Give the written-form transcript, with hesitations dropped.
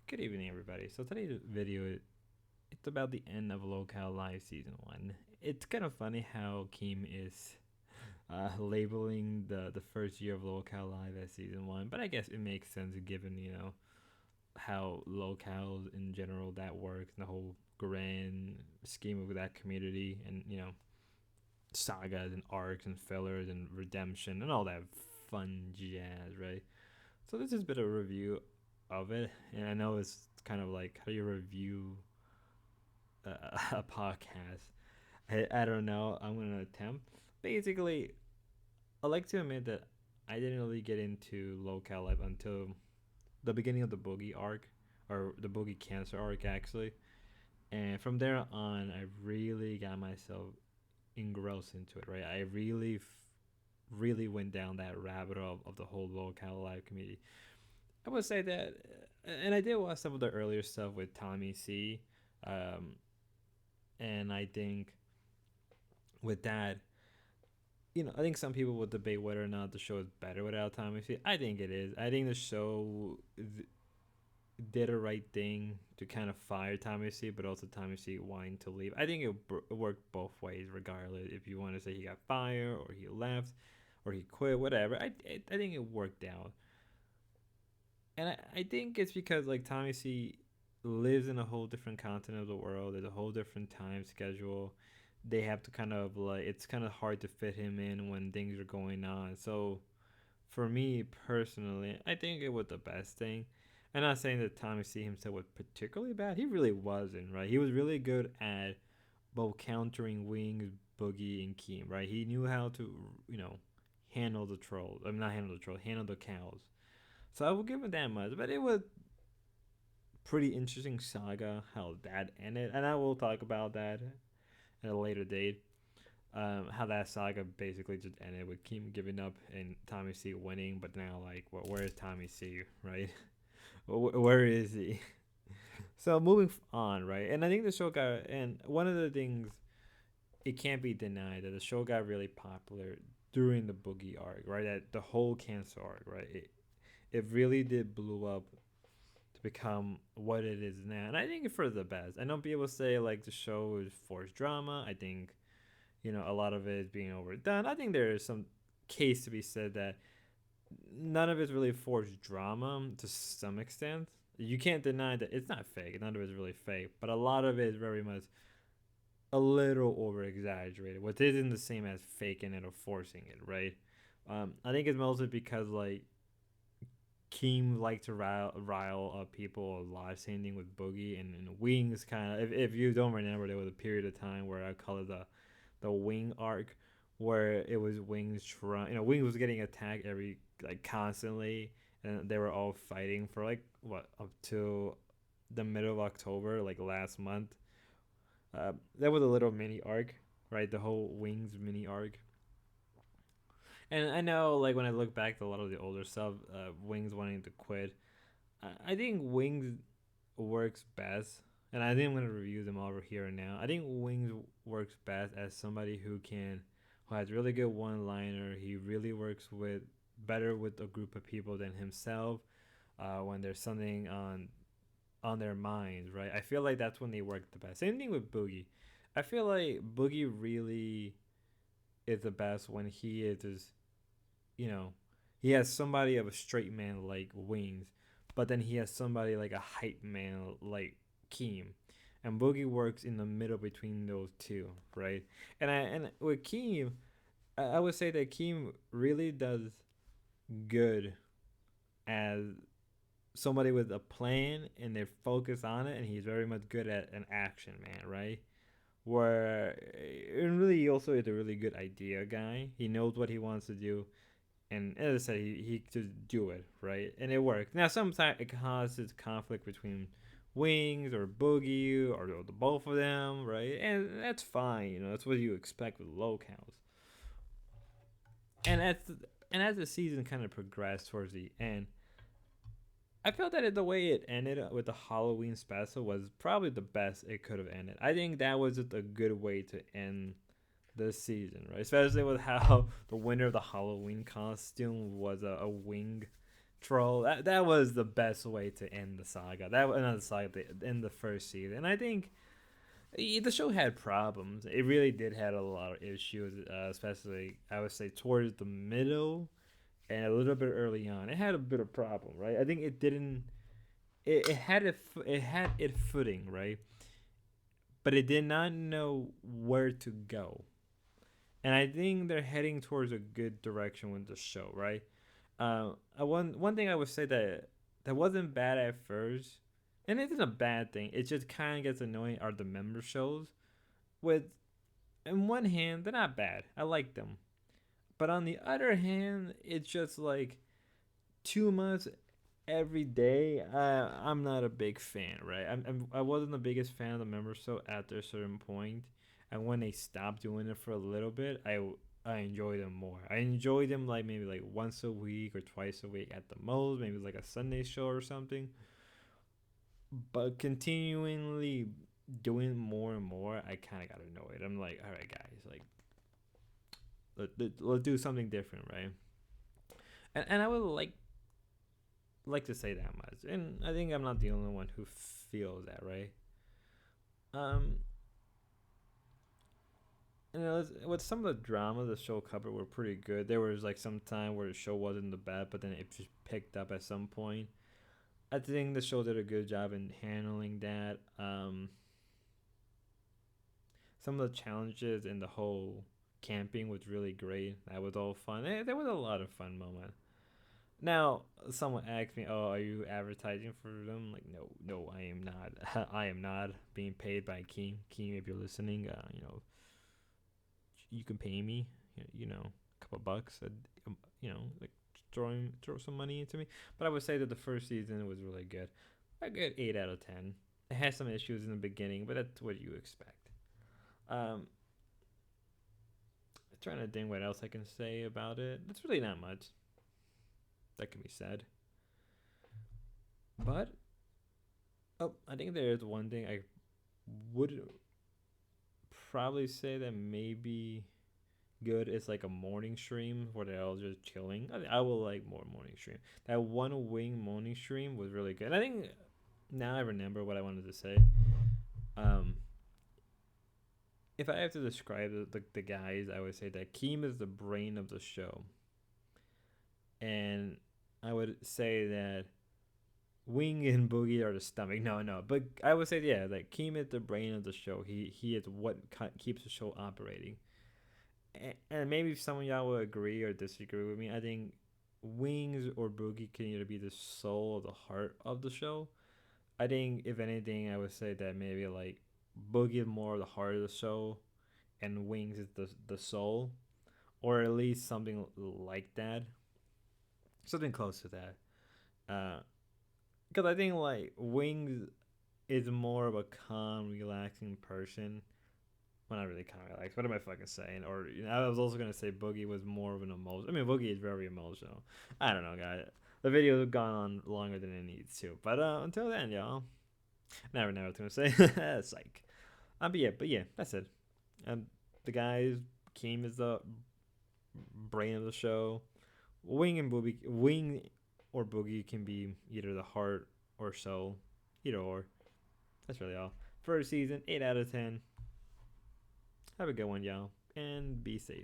Good evening, everybody. So today's video, it's about the end of Lolcow Live Season 1. It's kind of funny how Keem is labeling the first year of Lolcow Live as Season 1, but I guess it makes sense given, how Lolcow in general that works, and the whole grand scheme of that community, and, sagas and arcs and fillers and redemption and all that fun jazz, right? So this is a bit of a review of it, and I know it's kind of like how do you review a podcast. I don't know. I'm gonna attempt. Basically, I like to admit that I didn't really get into Lolcow Life until the beginning of the Boogie arc, or the Boogie Cancer arc actually. And from there on, I really got myself engrossed into it. Right, I really went down that rabbit hole of the whole Lolcow Live community. I would say that, and I did watch some of the earlier stuff with Tommy C. Um, and I think with that, I think some people would debate whether or not the show is better without Tommy C. I think it is. I think the show did a right thing to kind of fire Tommy C, but also Tommy C wanting to leave. I think it worked both ways, regardless. If you want to say he got fired or he left or he quit, whatever, I think it worked out. And I think it's because like Tommy C lives in a whole different continent of the world. There's a whole different time schedule. They have to kind of like it's kind of hard to fit him in when things are going on. So for me personally, I think it was the best thing. I'm not saying that Tommy C himself was particularly bad. He really wasn't, right? He was really good at both countering Wings, Boogie, and Keem, right? He knew how to, handle the trolls. I mean, not handle the trolls, handle the cows. So I will give him that much. But it was pretty interesting saga how that ended, and I will talk about that at a later date. How that saga basically just ended with Kim giving up and Tommy C winning, but now like, where is Tommy C? Right? Where is he? So moving on, right? And I think the show got, and one of the things it can't be denied that the show got really popular during the Boogie arc, right? That the whole cancer arc, right? It really did blew up to become what it is now. And I think it's for the best. I know people say like the show is forced drama. I think, a lot of it is being overdone. I think there is some case to be said that none of it's really forced drama to some extent. You can't deny that it's not fake. None of it's really fake, but a lot of it is very much a little over exaggerated, which isn't the same as faking it or forcing it, right? I think it's mostly because like Keem liked to rile up people a lot, same thing with Boogie and Wings. Kind of, if you don't remember, there was a period of time where I call it the Wing arc, where it was Wings trying, Wings was getting attacked every like constantly, and they were all fighting for like what up to the middle of October, like last month. That was a little mini arc, right? The whole Wings mini arc. And I know, like when I look back to a lot of the older stuff, Wings wanting to quit, I think Wings works best, and I think I'm gonna review them over here and now. I think Wings works best as somebody who has really good one-liner. He really works with better with a group of people than himself. When there's something on their minds, right? I feel like that's when they work the best. Same thing with Boogie. I feel like Boogie really is the best when he is you know, he has somebody of a straight man like Wings, but then he has somebody like a hype man like Keem. And Boogie works in the middle between those two, right? And with Keem, I would say that Keem really does good as somebody with a plan and they're focused on it, and he's very much good at an action man, right? Where and really he also is a really good idea guy. He knows what he wants to do, and as I said, he could do it right, and it worked. Now sometimes it causes conflict between Wings or Boogie or the both of them, right? And that's fine. That's what you expect with Lolcows. And as the season kind of progressed towards the end, I felt that the way it ended with the Halloween special was probably the best it could have ended. I think that was a good way to end this season, right? Especially with how the winner of the Halloween costume was a wing troll. That was the best way to end the saga. That was not the saga, to end the first season. And I think the show had problems. It really did had a lot of issues, especially I would say towards the middle and a little bit early on. It had a bit of problem, right? I think it didn't. It had it footing, right? But it did not know where to go. And I think they're heading towards a good direction with the show, right? One thing I would say that wasn't bad at first, and it isn't a bad thing. It just kind of gets annoying. Are the member shows with, in one hand, they're not bad. I like them, but on the other hand, it's just like too much every day. I'm not a big fan, right? I wasn't the biggest fan of the member show after a certain point, and when they stopped doing it for a little bit, I enjoy them more. I enjoy them like maybe like once a week or twice a week at the most, maybe like a Sunday show or something. But continually doing more and more, I kind of got annoyed. I'm like, all right, guys, like let's do something different, right? And I would like to say that much, and I think I'm not the only one who feels that, right? Um, with some of the drama the show covered were pretty good. There was like some time where the show wasn't the best, but then it just picked up at some point. I think the show did a good job in handling that. Some of the challenges and the whole camping was really great. That was all fun. There was a lot of fun moments. Now, someone asked me, "Oh, are you advertising for them?" Like, no, no, I am not. I am not being paid by Keem. Keem, if you're listening, you can pay me. A couple bucks. Like throw some money into me. But I would say that the first season was really good. I get 8 out of 10. It has some issues in the beginning, but that's what you expect. Um, I'm trying to think what else I can say about it. It's really not much that can be said. But I think there is one thing I would probably say that maybe good is like a morning stream where they're all just chilling. I will like more morning stream. That one wing morning stream was really good. And I think now I remember what I wanted to say. Um, if I have to describe the guys, I would say that Keem is the brain of the show, and I would say that Wing and Boogie are the stomach. No, no, but I would say yeah, like Keem is the brain of the show. He is what keeps the show operating. And maybe some of y'all will agree or disagree with me. I think Wings or Boogie can either be the soul or the heart of the show. I think if anything, I would say that maybe like Boogie is more of the heart of the show, and Wings is the soul, or at least something like that, something close to that. Because I think like Wings is more of a calm, relaxing person. Well, not really kind of relaxed. What am I fucking saying? Or I was also gonna say Boogie was more of an emotion. I mean, Boogie is very emotional. I don't know, guys. The video has gone on longer than it needs to. But until then, y'all. Never know what I was gonna say. Psych. But yeah, that's it. Um, the guys, Keem is the brain of the show. Wing or Boogie can be either the heart or soul, either or. That's really all. First season, 8 out of 10. Have a good one, y'all, and be safe.